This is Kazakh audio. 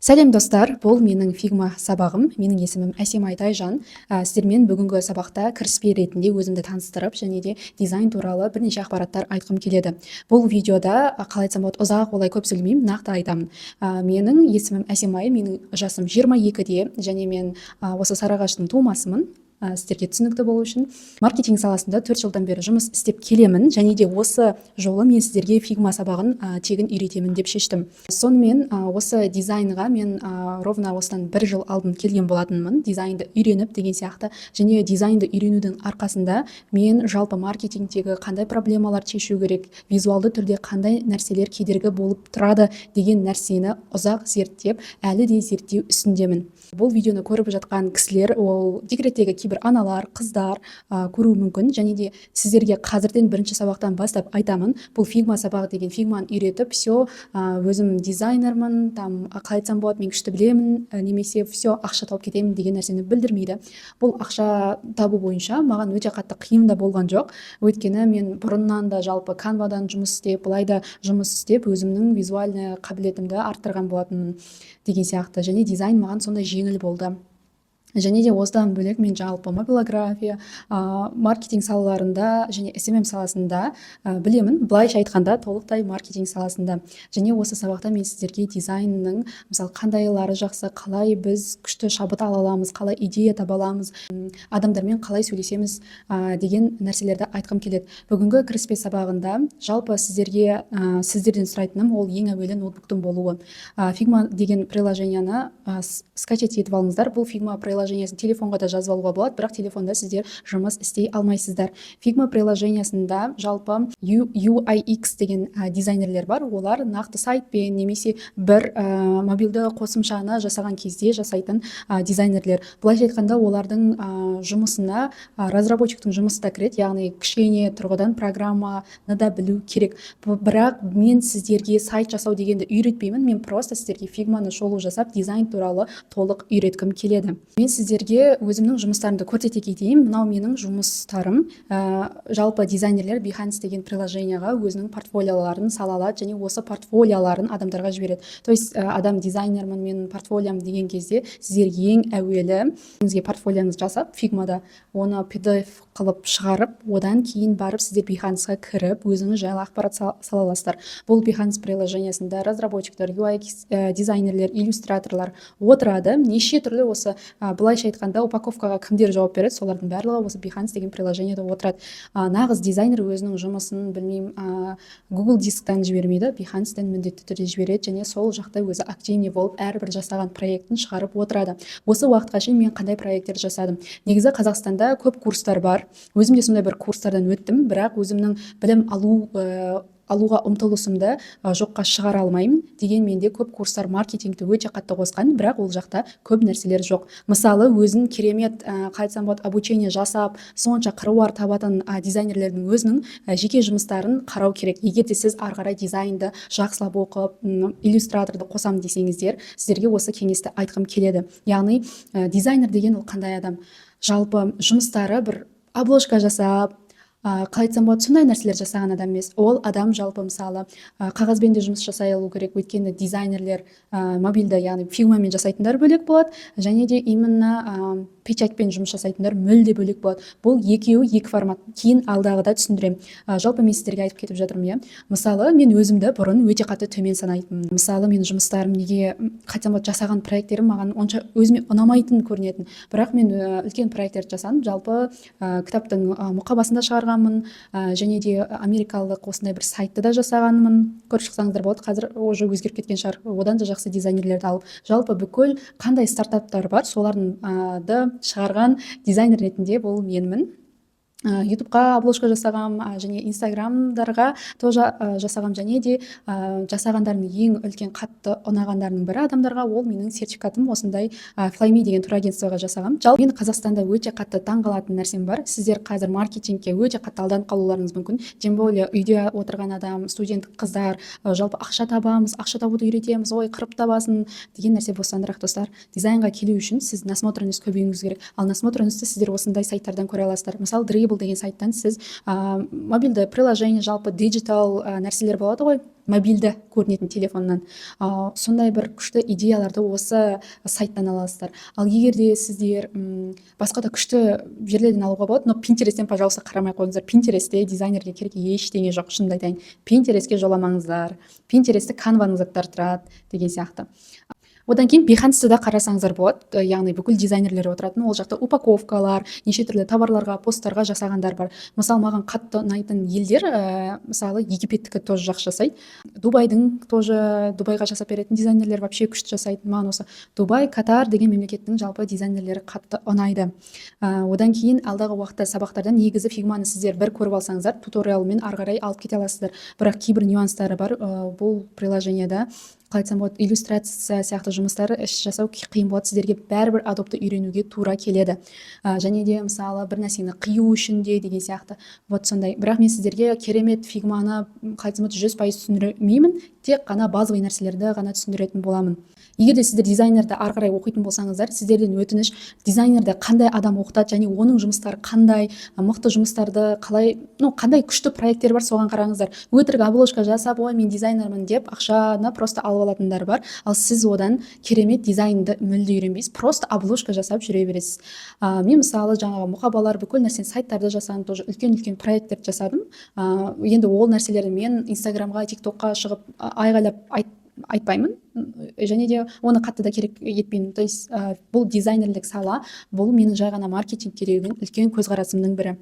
Сәлем достар, бұл менің Figma сабағым. Менің есімім Әсемай Тайжан. Сіздермен бүгінгі сабақта кіріспе ретінде өзімді таныстырып, және де дизайн туралы бірнеше ақпараттар айтқым келеді. Бұл видеода қалай айтсам болады, ұзақ олай көп сөйлемеймін, нақты айтамын. Менің есімім Әсемай, менің жасым 22-де, және мен осы Сарыағаштың тумасымын. Сіздерге түсінікті болу үшін маркетинг саласында 4 жылдан бері жұмыс істеп келемін, және де осы жолы мен сіздерге Figma сабағын тегін үйретемін деп шештім. Сонымен осы дизайнға мен ровно осыдан 1 жыл алдын келген болатынмын, дизайнды үйреніп деген сияқты. Және дизайнды үйренудің арқасында мен жалпы маркетингтегі қандай проблемалар шешу керек, визуалды түрде қандай нәрселер кедергі болып тұрады деген нәрсені ұзақ зерттеп, әлі де зерттеу үстіндемін. Бұл видеоны көріп жатқан кісілер, ол декреттегі кейбір аналар, қыздар көруі мүмкін, және де сіздерге қазірден бірінші сабақтан бастап айтамын, бұл Figma сабағы деген Figma'ны үйретіп, все, өзім дизайнермін, қалай айтсам болады, мен күшті білемін, немесе все, ақша тауып кетемін деген нәрсені білдірмейді. Бұл ақша табу бойынша маған өте қатты қиын да болған жоқ. Өйткені мен бұрыннан да жалпы Canva-дан жұмыс істеп, былай да жұмыс істеп, өзімнің визуальный қабілетімді арттырған болатынмын деген сияқты. Және дизайн маған сондай жеңіл болды. Және де осыдан бөлек мен жалпы мобилография, маркетинг салаларында және SMM саласында білемін. Былайша айтқанда толықтай маркетинг саласында. Және осы сабақта мен сіздерге дизайнның мысалы қандайлары жақсы, қалай біз күшті шабыт ала аламыз, қалай идея таба аламыз, адамдармен қалай сөйлесеміз деген нәрселерді айтқым келеді. Бүгінгі кіріспе сабағында жалпы сіздерден сұрайтыным ол ең әуелі ноутбуктың болуы. Figma деген приложенияны скачать етіп алыңыздар. Бұл Figma приложениясын телефонға да жазып алуға болады, бірақ телефонда сіздер жұмыс істей алмайсыздар. Figma приложениясында жалпы UIX деген дизайнерлер бар. Олар нақты сайтпен немесе бір мобилді қосымшаны жасаған кезде жасайтын дизайнерлер. Былайша айтқанда олардың жұмысына разработчиктің жұмысы да кіреді, яғни кішкене тұрғыдан программаны да білу керек. Бірақ мен сіздерге сайт жасау дегенді үйретпеймін, мен просто сіздерге Figma'ны шолу жасап, дизайн туралы толық үйреткім келеді. Мен сіздерге өзімнің жұмыстарымды көрсете кетейін. Мынау менің жұмыстарым. Жалпы дизайнерлер Behance деген приложенияға өзінің портфолиоларын сала алады, және осы портфолиоларын адамдарға жібереді. То есть адам дизайнермін, менің портфолиям деген кезде сіздер ең әуелі өзіңізге портфолияңызды жасап, Figma'да оны PDF қылып шығарып, одан кейін барып сіздер Behance'ға кіріп, өзіңіз жайлы ақпарат сала аласыздар. Бұл Behance приложениясында разработчиктар, UX дизайнерлер, иллюстраторлар отырады. Неше түрлі осы былайша айтқанда упаковкаға кімдер жауап береді, солардың барлығы осы Behance деген приложениеде отырады. Нағыз дизайнер өзінің жұмысын білмеймін, Google дисктен жібермейді, Behance-тен міндетті түрде жібереді, және сол жақта өзі активный болып әрбір жасаған проектін шығарып отырады. Осы уақытқа шейін мен қандай проекттер жасадым? Негізі Қазақстанда көп курстар бар. Өзім де сондай бір курстардан өттім, бірақ өзімнің білім алуға ұмтылысымды жоққа шығара алмаймын. Дегенменде көп курстар маркетингті өте қатты қосқан, бірақ ол жақта көп нәрселер жоқ. Мысалы, өзін керемет қайтсам болады обучение жасап, сонша қыруар табатын дизайнерлердің өзінің жеке жұмыстарын қарау керек. Егер де сіз ары қарай дизайнды жақсылап оқып, иллюстраторды қосам десеңіздер, сіздерге осы кеңесті айтқым келеді. Яғни дизайнер деген ол қандай адам? Жалпы жұмыстары бір обложка жасап, қалай айтсам болады, сондай нәрселер жасаған адам емес. Ол адам жалпы мысалы қағазбен де жұмыс жасай алу керек. Өйткені дизайнерлер мобильді, яғни Figma'мен жасайтындар бөлек болады, және де именно печатьпен жұмыс жасайтындар мүлде бөлек болады. Бұл екеуі екі формат. Кейін алдағыда түсіндірем. Жалпы мен сіздерге айтып кетіп жатырмын, мысалы, мен өзімді бұрын өте қатты төмен санайтынмын. Мысалы, мен жұмыстарым неге қайтсам болады, жасаған проекттерім маған онша өзіме ұнамайтын көрінетін. Бірақ мен үлкен проекттерді жасадым. Жалпы кітаптың мұқабасында шығарғанмын, және де америкалық осындай бір сайтты да жасағанмын. Көріп шықсаңыздар болады, қазір уже өзгеріп кеткен шығар. Одан да жақсы дизайнерлерді алып, жалпы бүкіл қандай стартаптар бар, солардың шығарған дизайнер ретінде бұл менмін. ютубқа обложка жасағам, және инстаграмдарға тоже жасағам, және де жасағандарымның ең үлкен қатты ұнағандарының бірі адамдарға ол менің сертификатым осындай Flyme деген турагентствоға жасағам. Жалпы мен Қазақстанда өте қатты таңғалатын нәрсем бар. Сіздер қазір маркетингке өте қатты алданып қалуларыңыз мүмкін. Тем более үйде отырған адам, студент қыздар, жалпы ақша табамыз, ақша табуды үйретеміз, ой қырып табасын деген нәрсе бостандырақ достар. Дизайнға келу үшін сіз насмотренность көбеюіңіз керек. Ал насмотренностьті сіздер осындай сайттардан көре аласыздар. Мысалы, деген сайттан сіз мобильді приложение, жалпы диджитал нәрселер болады ғой, мобильді көрінетін телефоннан. Сондай бір күшті идеяларды осы сайттан аласыздар. Ал егер де сіздер басқа да күшті жерлерден алуға болады, но Pinterest'тен, пожалуйста, қарамай қойыңыздар. Pinterest'те дизайнерге керек ештеңе жоқ, шынымды айтайын. Pinterest'ке жоламаңыздар. Pinterest'те Canva-ның заттары тұрады деген сияқты. Одан кейін Behance-ты да қарасаңыздар болады, яғни бүкіл дизайнерлер отыратын. Ол жақта упаковкалар, неше түрлі товарларға, посттарға жасағандар бар. Мысалы, маған қатты ұнайтын елдер, мысалы, Египеттікі тоже жақсы жасайды. Дубайдың тоже, Дубайға жасап беретін дизайнерлер вообще күшті жасайды. Маған осы Дубай, Катар деген мемлекеттің жалпы дизайнерлері қатты ұнайды. Одан кейін алдағы уақытта сабақтардан негізі Figma-ны сіздер бір көріп алсаңыздар, туториалмен ары қарай алып кете аласыздар. Бірақ кейбір нюанстары бар. Бұл приложениеда қалай айтсам болады, иллюстрация сияқты жұмыстары іс жасау қиын болады. Сіздерге бәрібір Adobe-ті үйренуге тура келеді. Және де мысалы бір нәрсені қию үшін де деген сияқты. Вот сондай. Бірақ мен сіздерге керемет Figma-ны қалай айтсам болады 100% түсіндірмеймін, тек қана базовый нәрселерді ғана түсіндіретін боламын. Егер де сіздер дизайнерді ары қарай оқитын болсаңыздар, сіздерден өтініш, дизайнерді қандай адам оқытады және оның жұмыстары қандай, мықты жұмыстарды қалай, қандай күшті проекттер бар, соған қараңыздар. Өтірік обложка жасап, ой, мен дизайнермін деп ақшаны просто алып алатындар бар. Ал сіз одан керемет дизайнды мүлде үйренбейсіз, просто обложка жасап жүре бересіз. Мен мысалы жаңағы мұқабалар, бүкіл нәрсені сайттарды жасадым, тоже үлкен проекттерді жасадым. Енді ол нәрселерді мен Инстаграмға, ТикТокқа шығып айғайлап айтпаймын, және де оны қатты да керек етпеймін. То есть бұл дизайнерлік сала, бұл менің жай ғана маркетинг керегінің үлкен көзқарасымның бірі.